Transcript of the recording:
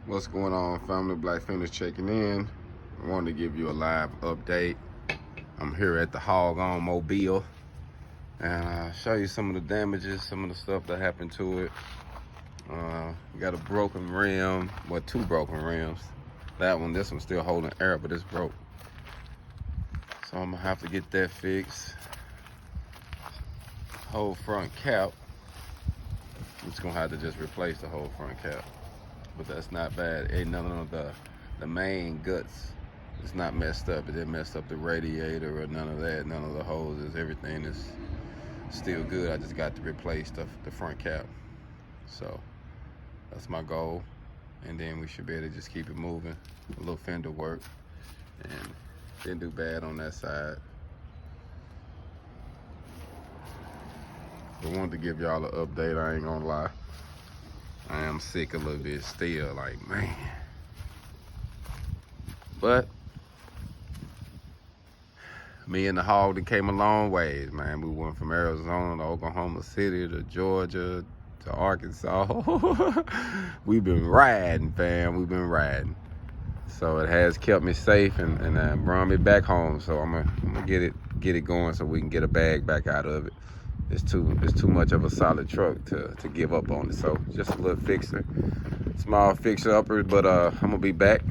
What's going on, family? Black Finish checking in. I wanted to give you a live update. I'm here at the Hog On Mobile and show you some of the damages, some of the stuff that happened to it. We got a broken rim, well, two broken rims. This one's still holding air, but it's broke. So I'm gonna have to get that fixed. Whole front cap, I'm just gonna have to just replace the whole front cap. But that's not bad. Ain't none of the main guts. It's not messed up. It didn't mess up the radiator or none of that. None of the hoses. Everything is still good. I just got to replace the front cap. So that's my goal. And then we should be able to just keep it moving. A little fender work. And didn't do bad on that side. I wanted to give y'all an update. I ain't gonna lie. I am sick a little bit still, like, man. But me and the Hog that came a long ways, man. We went from Arizona to Oklahoma City to Georgia to Arkansas. We've been riding, fam. We've been riding. So it has kept me safe and brought me back home. So I'm gonna get it going so we can get a bag back out of it. It's too much of a solid truck to give up on it. So just a little fixer, small fixer upper. But I'm gonna be back.